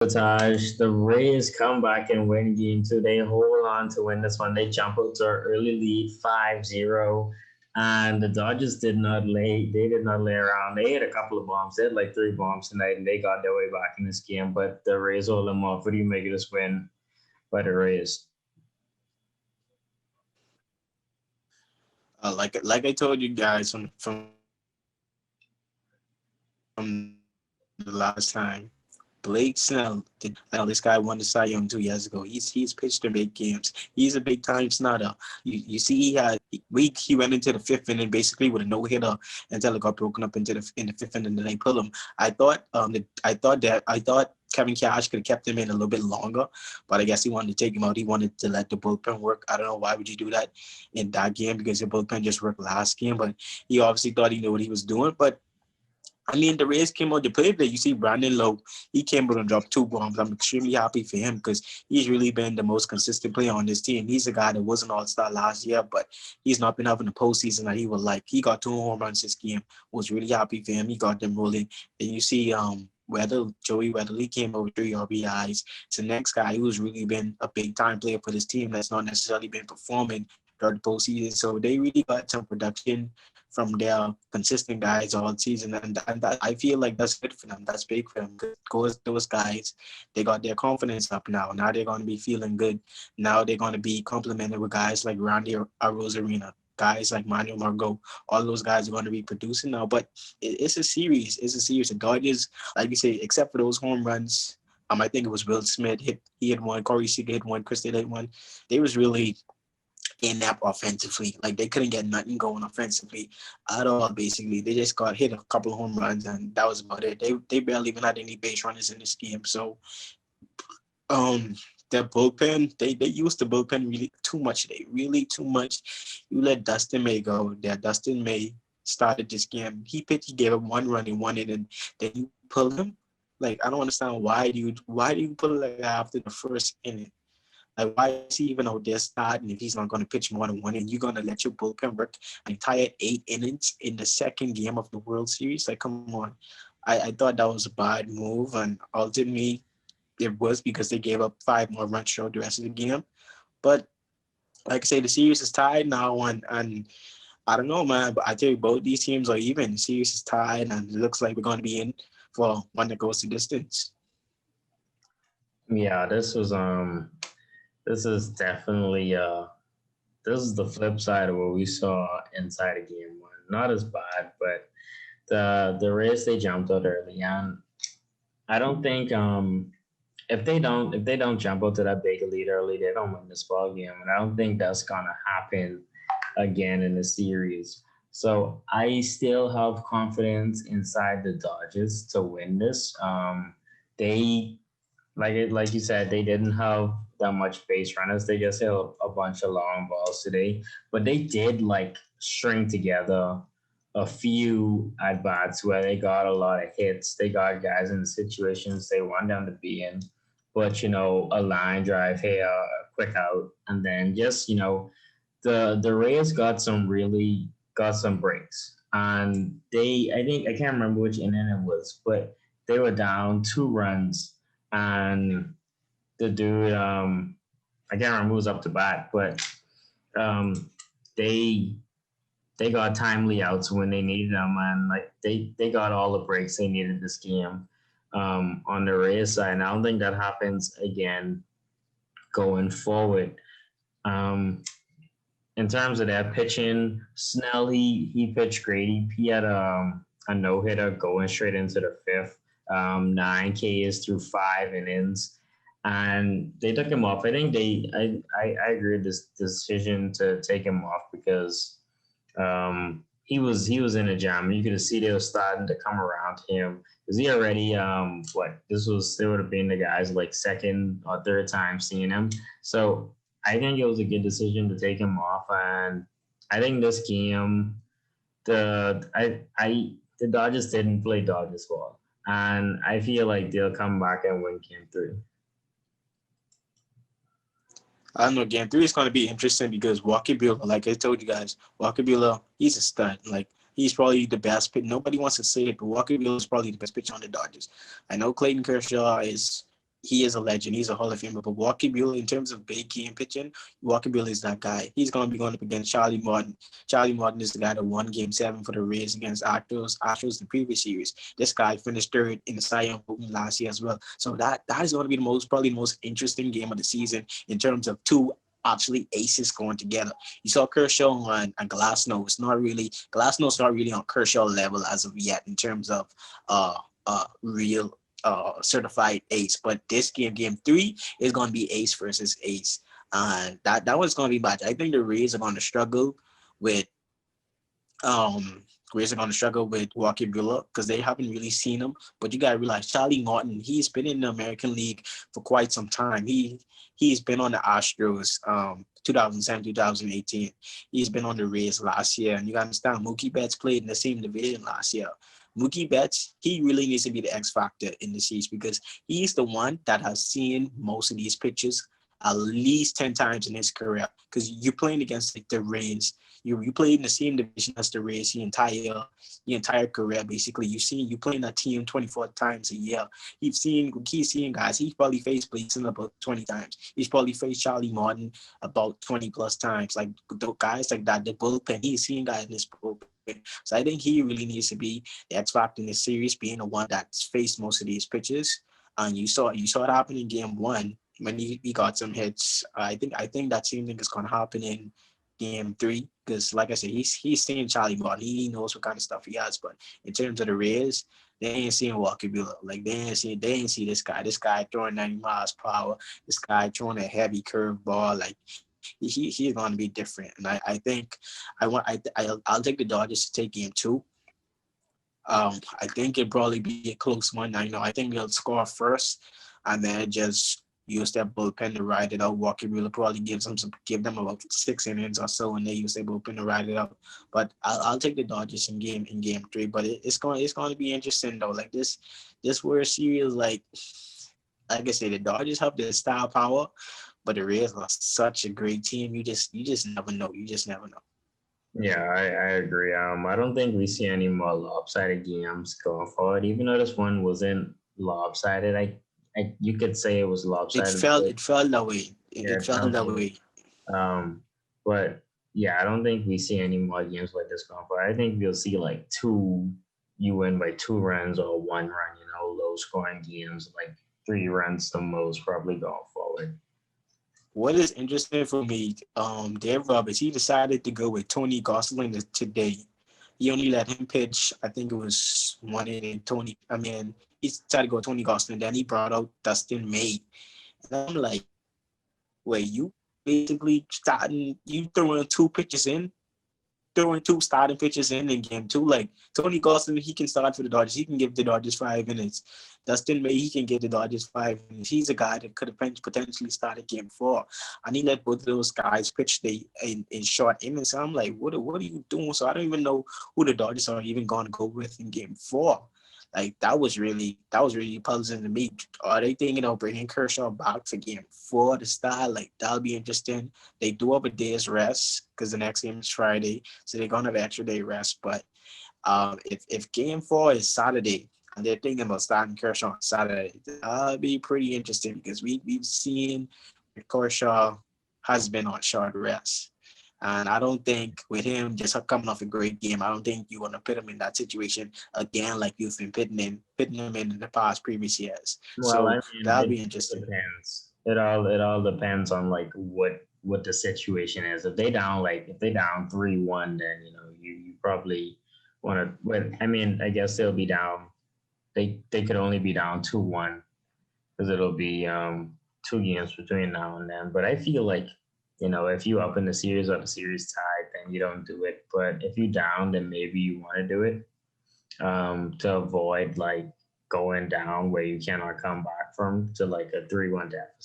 Tarj, the Rays come back and win game two. They hold on to win this one. They jump out to an early lead 5-0. And the Dodgers did not lay around. They had a couple of bombs. They had like three bombs tonight and they got their way back in this game. But the Rays hold them off. What do you make of this win by the Rays? Like I told you guys from the last time, Blake Snell did. I know this guy won the Cy Young 2 years ago. He's pitched in big games. He's a big time snutter. You see he went into the fifth inning basically with a no hitter until it got broken up in the fifth inning and they pulled him. I thought Kevin Cash could have kept him in a little bit longer, but I guess he wanted to take him out. He wanted to let the bullpen work. I don't know why would you do that in that game because the bullpen just worked last game, but he obviously thought he knew what he was doing. But I mean, the Rays came out to play today. You see Brandon Lowe, he came out and dropped two bombs. I'm extremely happy for him because he's really been the most consistent player on this team. He's a guy that was an all-star last year, but he's not been having the postseason that he would like. He got two home runs this game. Was really happy for him. He got them rolling. Then you see Joey Weatherly came over 3 RBIs. It's the next guy who's really been a big-time player for this team that's not necessarily been performing throughout the postseason. So they really got some production from their consistent guys all season, and that, I feel like that's good for them. That's big for them. Because those guys, they got their confidence up now. Now they're going to be feeling good. Now they're going to be complimented with guys like Randy Arozarena, guys like Manuel Margot. All those guys are going to be producing now. But it's a series. It's a series. The Dodgers, like you say, except for those home runs. I think it was Will Smith he hit one, Corey Seager hit one, Chris hit one. They was really inept offensively. Like they couldn't get nothing going offensively at all. Basically, they just got hit a couple of home runs, and that was about it. They barely even had any base runners in this game. So, um, their bullpen they used the bullpen really too much. They really too much. You let Dustin May go. There, Dustin May started this game. He gave up one run in one inning. Then you pull him. Like I don't understand why do you pull it like after the first inning? Like, why is he even out there starting if he's not going to pitch more than one inning? You're going to let your bullpen work an entire 8 innings in the second game of the World Series? Like, come on. I thought that was a bad move, and ultimately it was because they gave up 5 more runs throughout the rest of the game. But like I say, the series is tied now, and I don't know, man. But I tell you, both these teams are even. The series is tied, and it looks like we're going to be in for one that goes to distance. Yeah, this is definitely this is the flip side of what we saw inside of game one. Not as bad, but the Rays they jumped out early, and I don't think if they don't jump out to that big lead early, they don't win this ball game, and I don't think that's gonna happen again in the series. So I still have confidence inside the Dodgers to win this. They like you said, they didn't have that much base runners. They just had a bunch of long balls today, but they did like string together a few at bats where they got a lot of hits. They got guys in the situations they want them to be in, but a line drive here, a quick out, and then just the Rays got some breaks, and I think I can't remember which inning it was, but they were down 2 runs and the dude, I can't remember who was up to bat, but um, they they got timely outs when they needed them, and like they got all the breaks they needed this game on the Rays side. And I don't think that happens again going forward. Um, in terms of that pitching, Snell he pitched great. He had a no hitter going straight into the fifth. 9 Ks through 5 innings, and they took him off. I think I agree with this decision to take him off because he was in a jam. You could see they were starting to come around to him because he already what this was they would have been the guys like second or third time seeing him. So I think it was a good decision to take him off, and I think this game the Dodgers didn't play Dodgers ball, and I feel like they'll come back and win Game Three. I don't know. Game three is going to be interesting because Walker Buehler, like I told you guys, Walker Buehler, he's a stud. Like he's probably the best pitcher. Nobody wants to say it, but Walker Buehler is probably the best pitcher on the Dodgers. I know Clayton Kershaw is he is a legend. He's a Hall of Famer. But Walker Buehler, in terms of big game pitching, Walker Buehler is that guy. He's going to be going up against Charlie Martin. Charlie Martin is the guy that won Game 7 for the Rays against Astros the previous series. This guy finished third in the Cy Young voting last year as well. So that is going to be probably the most interesting game of the season in terms of two actually aces going together. You saw Kershaw on Glasnow. Glasnow's not really on Kershaw level as of yet in terms of real certified ace. But this game 3 is going to be ace versus ace. And that one's going to be bad. I think the Rays are going to struggle with Walker Buehler because they haven't really seen him. But you gotta realize Charlie Martin, he's been in the American League for quite some time. He's been on the Astros 2007, 2018. He's been on the Rays last year. And you gotta understand, Mookie Betts played in the same division last year. Mookie Betts, he really needs to be the X factor in the series because he's the one that has seen most of these pitches at least 10 times in his career. Because you're playing against like the Rays. You played in the same division as the Rays your entire career, basically. You playing that team 24 times a year. He's seeing guys. He's probably faced Blason about 20 times. He's probably faced Charlie Martin about 20 plus times. Like the guys like that, the bullpen, he's seeing guys in this bullpen. So I think he really needs to be the X factor in this series, being the one that's faced most of these pitches. And you saw it happen in game 1 when he got some hits. I think that same thing is going to happen in game 3 because, like I said, he's seeing Charlie Martin. He knows what kind of stuff he has. But in terms of the Rays, they ain't seeing Walker Buehler. Like they ain't see this guy. This guy throwing 90 miles per hour. This guy throwing a heavy curve ball. Like he's going to be different. And I think I'll take the Dodgers to take game 2. I think it'd probably be a close one. I think they'll score first, and then just use their bullpen to ride it out. Walker Buehler probably give them about 6 innings or so, and they use their bullpen to ride it out. But I'll take the Dodgers in game 3. But it's going to be interesting though. Like this World Series, like I said, the Dodgers have the star power, but the Rays are such a great team. You just never know. You just never know. Yeah, I agree. I don't think we see any more lopsided games going forward. Even though this one wasn't lopsided, you could say it was lopsided. It felt that way. It felt that way. But yeah, I don't think we see any more games like this going forward. I think we'll see like you win by 2 runs or 1 run. Low scoring games, like 3 runs the most, probably going forward. What is interesting for me, Dave Roberts, he decided to go with Tony Gosselin today. He only let him pitch, I think it was 1 inning. He decided to go with Tony Gosselin. Then he brought out Dustin May. And I'm like, wait, you basically throwing 2 pitches in? Throwing 2 starting pitches in game 2. Like Tony Gosselin, he can start for the Dodgers. He can give the Dodgers 5 minutes. Dustin May, he can give the Dodgers 5 minutes. He's a guy that could have potentially started game 4. And he let both of those guys pitch in short innings. So I'm like, what are you doing? So I don't even know who the Dodgers are even going to go with in game 4. Like that was really puzzling to me. Are they thinking of bringing Kershaw back for game 4 to start? Like that'll be interesting. They do have a day's rest because the next game is Friday, so they're gonna have an extra day rest. But if game 4 is Saturday and they're thinking about starting Kershaw on Saturday, that'll be pretty interesting because we've seen Kershaw has been on short rest. And I don't think with him just coming off a great game, I don't think you want to put him in that situation again like you've been putting him in the previous years. Well, so that'll be interesting. Depends. It all depends on like what the situation is. If they down 3-1, then you probably want to. But I mean, I guess they'll be down. They could only be down 2-1 because it'll be 2 games between now and then. But I feel like, if you up in the series or the series tied, then you don't do it. But if you down, then maybe you want to do it to avoid like going down where you cannot come back from to like a 3-1 deficit.